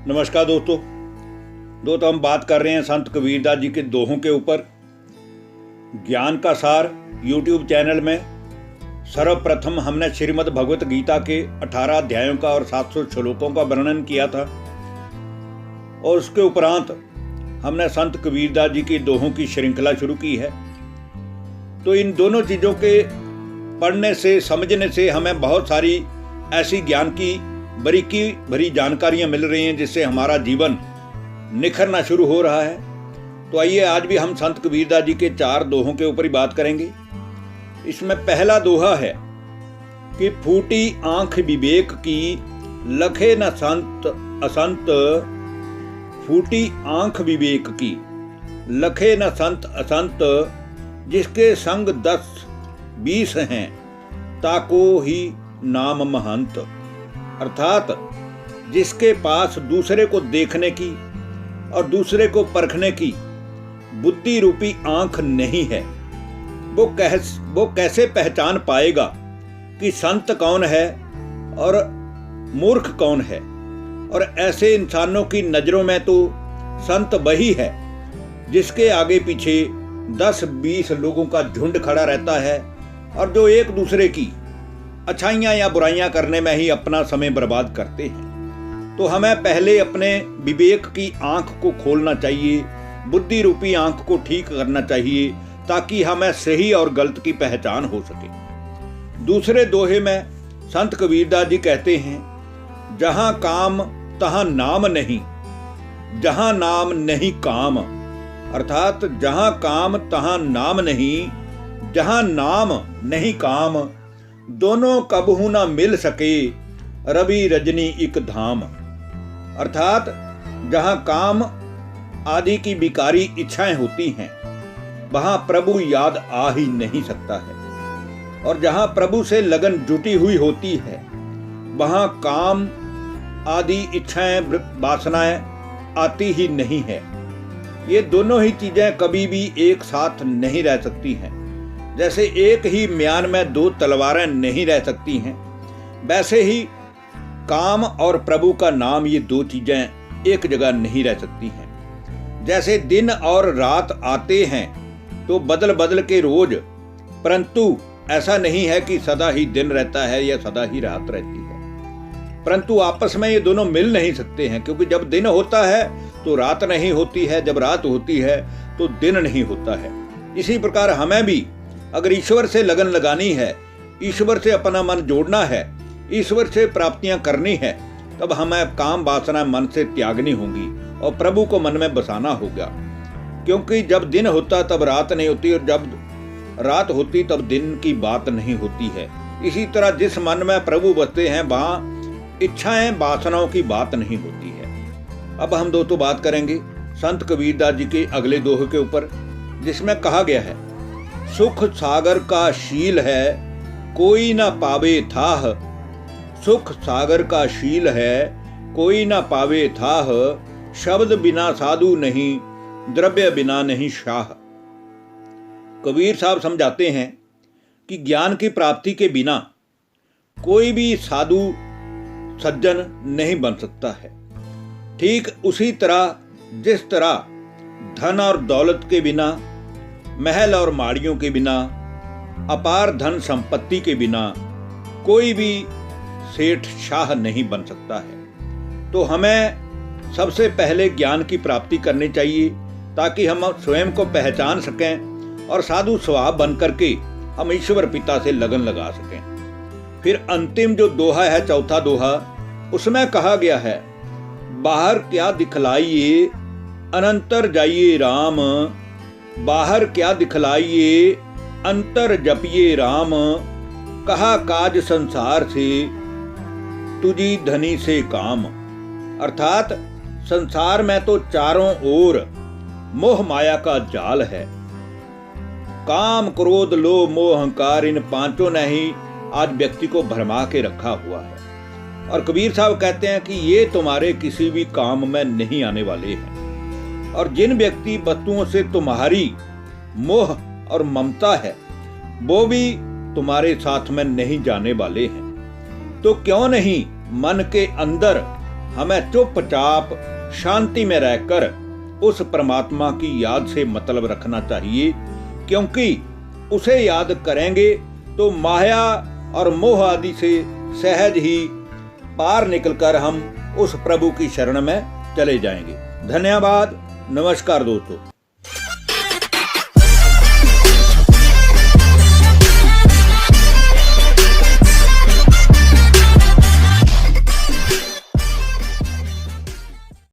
नमस्कार दोस्तों हम बात कर रहे हैं संत कबीरदास जी के दोहों के ऊपर। ज्ञान का सार यूट्यूब चैनल में सर्वप्रथम हमने श्रीमद् भगवत गीता के 18 अध्यायों का और 700 श्लोकों का वर्णन किया था, और उसके उपरांत हमने संत कबीरदास जी के दोहों की श्रृंखला शुरू की है। तो इन दोनों चीज़ों के पढ़ने से, समझने से हमें बहुत सारी ऐसी ज्ञान की बारीकी भरी जानकारियां मिल रही हैं, जिससे हमारा जीवन निखरना शुरू हो रहा है। तो आइए आज भी हम संत कबीरदास जी के 4 दोहों के ऊपर ही बात करेंगे। इसमें पहला दोहा है कि फूटी आंख विवेक की, लखे न संत असंत। फूटी आंख विवेक की, लखे न संत असंत। जिसके संग 10-20 हैं, ताको ही नाम महंत। अर्थात जिसके पास दूसरे को देखने की और दूसरे को परखने की बुद्धि रूपी आंख नहीं है, वो कैसे पहचान पाएगा कि संत कौन है और मूर्ख कौन है। और ऐसे इंसानों की नज़रों में तो संत वही है जिसके आगे पीछे 10-20 लोगों का झुंड खड़ा रहता है, और जो एक दूसरे की अच्छाइयाँ या बुराइयाँ करने में ही अपना समय बर्बाद करते हैं। तो हमें पहले अपने विवेक की आंख को खोलना चाहिए, बुद्धि रूपी आंख को ठीक करना चाहिए, ताकि हमें सही और गलत की पहचान हो सके। दूसरे दोहे में संत कबीरदास जी कहते हैं, जहाँ काम तहाँ नाम नहीं, जहाँ नाम नहीं काम। अर्थात जहाँ काम तहाँ नाम नहीं, जहाँ नाम नहीं काम। दोनों कबहू ना मिल सके, रवि रजनी एक धाम। अर्थात जहाँ काम आदि की विकारी इच्छाएं होती हैं, वहाँ प्रभु याद आ ही नहीं सकता है। और जहाँ प्रभु से लगन जुटी हुई होती है, वहाँ काम आदि इच्छाएं, वासनाएं आती ही नहीं है। ये दोनों ही चीज़ें कभी भी एक साथ नहीं रह सकती हैं। जैसे एक ही म्यान में 2 तलवारें नहीं रह सकती हैं, वैसे ही काम और प्रभु का नाम, ये 2 चीज़ें एक जगह नहीं रह सकती हैं। जैसे दिन और रात आते हैं तो बदल बदल के रोज, परंतु ऐसा नहीं है कि सदा ही दिन रहता है या सदा ही रात रहती है। परंतु आपस में ये दोनों मिल नहीं सकते हैं, क्योंकि जब दिन होता है तो रात नहीं होती है, जब रात होती है तो दिन नहीं होता है। इसी प्रकार हमें भी अगर ईश्वर से लगन लगानी है, ईश्वर से अपना मन जोड़ना है, ईश्वर से प्राप्तियां करनी है, तब हमें काम वासना मन से त्यागनी होगी और प्रभु को मन में बसाना होगा। क्योंकि जब दिन होता तब रात नहीं होती, और जब रात होती तब दिन की बात नहीं होती है। इसी तरह जिस मन में प्रभु बसते हैं, वहाँ इच्छाएं वासनाओं की बात नहीं होती है। अब हम दोस्तों बात करेंगे संत कबीरदास जी के अगले दोहे के ऊपर, जिसमें कहा गया है, सुख सागर का शील है, कोई ना पावे थाह। सुख सागर का शील है, कोई ना पावे थाह। शब्द बिना साधु नहीं, द्रव्य बिना नहीं शाह। कबीर साहब समझाते हैं कि ज्ञान की प्राप्ति के बिना कोई भी साधु सज्जन नहीं बन सकता है। ठीक उसी तरह जिस तरह धन और दौलत के बिना, महल और माड़ियों के बिना, अपार धन संपत्ति के बिना कोई भी सेठ शाह नहीं बन सकता है। तो हमें सबसे पहले ज्ञान की प्राप्ति करनी चाहिए, ताकि हम स्वयं को पहचान सकें और साधु स्वभाव बन करके हम ईश्वर पिता से लगन लगा सकें। फिर अंतिम जो दोहा है, चौथा दोहा, उसमें कहा गया है, बाहर क्या दिखलाइए, अनंतर जाइए राम। बाहर क्या दिखलाइए, अंतर जपिए राम। कहा काज संसार से, तुझी धनी से काम। अर्थात संसार में तो चारों ओर मोह माया का जाल है। काम, क्रोध, लोभ, मोह, अहंकार, इन पांचों ने ही आज व्यक्ति को भरमा के रखा हुआ है। और कबीर साहब कहते हैं कि ये तुम्हारे किसी भी काम में नहीं आने वाले हैं। और जिन व्यक्ति वस्तुओं से तुम्हारी मोह और ममता है, वो भी तुम्हारे साथ में नहीं जाने वाले हैं। तो क्यों नहीं मन के अंदर हमें चुपचाप शांति में रहकर उस परमात्मा की याद से मतलब रखना चाहिए, क्योंकि उसे याद करेंगे तो माया और मोह आदि से सहज ही पार निकलकर हम उस प्रभु की शरण में चले जाएंगे। धन्यवाद। नमस्कार दोस्तों।